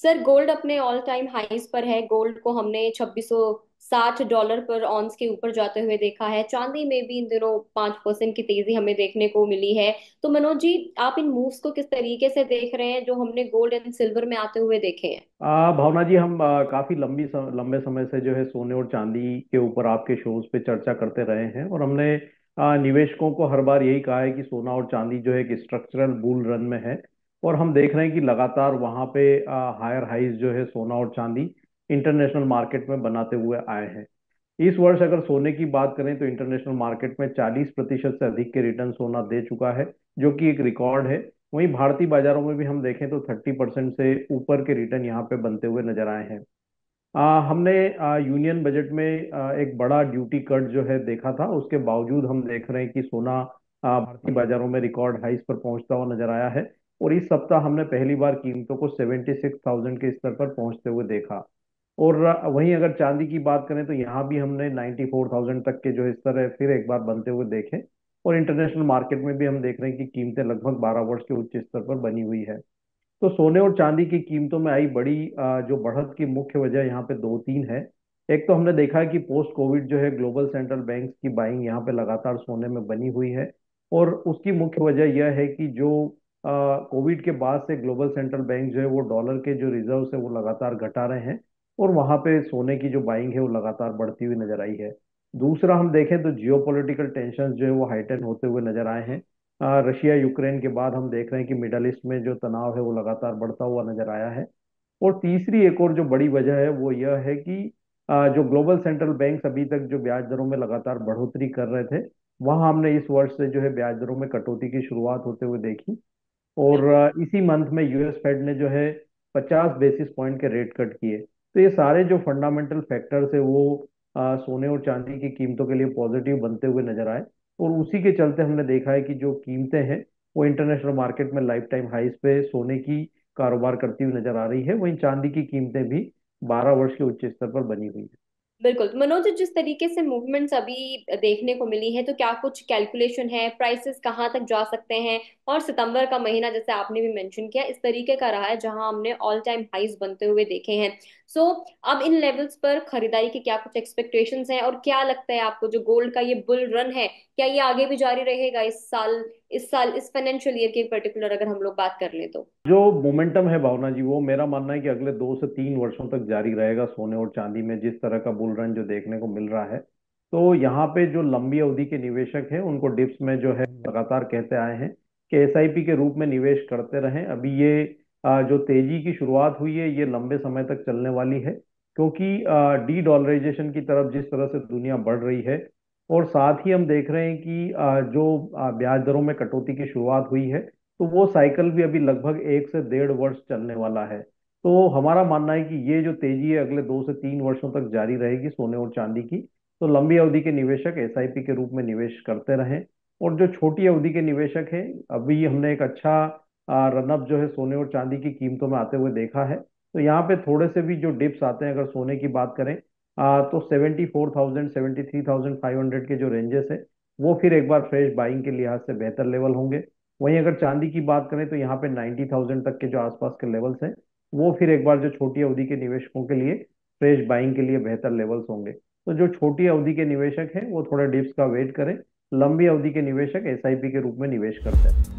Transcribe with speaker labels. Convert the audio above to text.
Speaker 1: Sir gold अपने all time highs पर है। गोल्ड को हमने $2660 पर ऑन्स के ऊपर जाते हुए देखा है। चांदी में भी इन दिनों 5% की तेजी हमें देखने को मिली है। तो मनोज जी, आप इन मूव्स को किस तरीके से देख रहे हैं जो हमने गोल्ड एंड सिल्वर में आते हुए देखे हैं?
Speaker 2: भावना जी, हम काफी लंबे समय से जो है सोने और चांदी के ऊपर आपके शोज पे चर्चा करते रहे हैं, और हमने निवेशकों को हर बार यही कहा है कि सोना और चांदी जो है एक स्ट्रक्चरल बुल रन में है। और हम देख रहे हैं कि लगातार वहां पे हायर हाइज जो है सोना और चांदी इंटरनेशनल मार्केट में बनाते हुए आए हैं। इस वर्ष अगर सोने की बात करें तो इंटरनेशनल मार्केट में 40% से अधिक के रिटर्न सोना दे चुका है, जो कि एक रिकॉर्ड है। वहीं भारतीय बाजारों में भी हम देखें तो 30% से ऊपर के रिटर्न यहाँ पे बनते हुए नजर आए हैं। हमने यूनियन बजट में एक बड़ा ड्यूटी कट जो है देखा था, उसके बावजूद हम देख रहे हैं कि सोना भारतीय बाजारों में रिकॉर्ड हाइस पर पहुंचता हुआ नजर आया है। और इस सप्ताह हमने पहली बार कीमतों को 76,000 के स्तर पर पहुंचते हुए देखा। और वहीं अगर चांदी की बात करें तो यहाँ भी हमने 94,000 तक के जो स्तर है फिर एक बार बनते हुए देखे। और इंटरनेशनल मार्केट में भी हम देख रहे हैं कि कीमतें लगभग 12 वर्ष के उच्च स्तर पर बनी हुई है। तो सोने और चांदी की कीमतों में आई बड़ी जो बढ़त की मुख्य वजह यहाँ पे दो तीन है। एक तो हमने देखा है कि पोस्ट कोविड जो है ग्लोबल सेंट्रल बैंक्स की बाइंग यहाँ पे लगातार सोने में बनी हुई है। और उसकी मुख्य वजह यह है कि जो कोविड के बाद से ग्लोबल सेंट्रल बैंक जो है वो डॉलर के जो रिजर्व है वो लगातार घटा रहे हैं। और वहां पे सोने की जो बाइंग है वो लगातार बढ़ती हुई नजर आई है। दूसरा हम देखें तो जियोपॉलिटिकल टेंशन जो है वो हाइटेन होते हुए नजर आए हैं। रशिया यूक्रेन के बाद हम देख रहे हैं कि मिडल ईस्ट में जो तनाव है वो लगातार बढ़ता हुआ नजर आया है। और तीसरी एक और जो बड़ी वजह है वो यह है कि जो ग्लोबल सेंट्रल बैंक्स अभी तक जो ब्याज दरों में लगातार बढ़ोतरी कर रहे थे, वहां हमने इस वर्ष से जो है ब्याज दरों में कटौती की शुरुआत होते हुए देखी। और
Speaker 1: बिल्कुल।
Speaker 2: इसी मंथ में यूएस फेड ने जो है 50 बेसिस पॉइंट के रेट कट किए। तो ये सारे जो फंडामेंटल फैक्टर्स है वो सोने और चांदी की कीमतों के लिए पॉजिटिव बनते हुए नजर आए। और उसी के चलते हमने देखा है कि जो कीमतें हैं वो इंटरनेशनल मार्केट में लाइफ टाइम हाइस पे सोने की कारोबार करती हुई नजर आ रही है। वहीं चांदी की कीमतें भी 12 वर्ष के उच्च स्तर पर बनी हुई है।
Speaker 1: बिल्कुल तो मनोज, जिस तरीके से मूवमेंट्स अभी देखने को मिली है, तो क्या कुछ कैलकुलेशन है प्राइसेस कहाँ तक जा सकते हैं? और सितंबर का महीना, जैसे आपने भी मेंशन किया, इस तरीके का रहा है जहां हमने ऑल टाइम हाईज बनते हुए देखे हैं। सो अब इन लेवल्स पर खरीदारी की क्या कुछ एक्सपेक्टेशंस हैं, और क्या लगता है आपको जो गोल्ड का ये बुल रन है, क्या ये आगे भी जारी रहेगा इस साल इस फाइनेंशियल ईयर के पर्टिकुलर अगर हम लोग बात कर ले तो?
Speaker 2: जो मोमेंटम है भावना जी, वो मेरा मानना है कि अगले 2 से 3 वर्षों तक जारी रहेगा सोने और चांदी में, जिस तरह का बुल रन जो देखने को मिल रहा है। तो यहाँ पे जो लंबी अवधि के निवेशक हैं उनको डिप्स में जो है लगातार कहते आए हैं कि एसआईपी के रूप में निवेश करते रहें। अभी ये जो तेजी की शुरुआत हुई है ये लंबे समय तक चलने वाली है, क्योंकि डी डॉलराइजेशन की तरफ जिस तरह से दुनिया बढ़ रही है, और साथ ही हम देख रहे हैं कि जो ब्याज दरों में कटौती की शुरुआत हुई है, तो वो साइकिल भी अभी लगभग 1 से 1.5 वर्ष चलने वाला है। तो हमारा मानना है कि ये जो तेजी है अगले 2 से 3 वर्षों तक जारी रहेगी सोने और चांदी की। तो लंबी अवधि के निवेशक एसआईपी के रूप में निवेश करते रहें। और जो छोटी अवधि के निवेशक हैं, अभी हमने एक अच्छा रनअप जो है सोने और चांदी की कीमतों में आते हुए देखा है। तो यहाँ पे थोड़े से भी जो डिप्स आते हैं, अगर सोने की बात करें तो 74,000 73,500 के जो रेंजेस है वो फिर एक बार फ्रेश बाइंग के लिहाज से बेहतर लेवल होंगे। वहीं अगर चांदी की बात करें तो यहाँ पे 90,000 तक के जो आसपास के लेवल्स हैं वो फिर एक बार जो छोटी अवधि के निवेशकों के लिए फ्रेश बाइंग के लिए बेहतर लेवल्स होंगे। तो जो छोटी अवधि के निवेशक हैं वो थोड़े डिप्स का वेट करें। लंबी अवधि के निवेशक एसआईपी के रूप में निवेश करते हैं।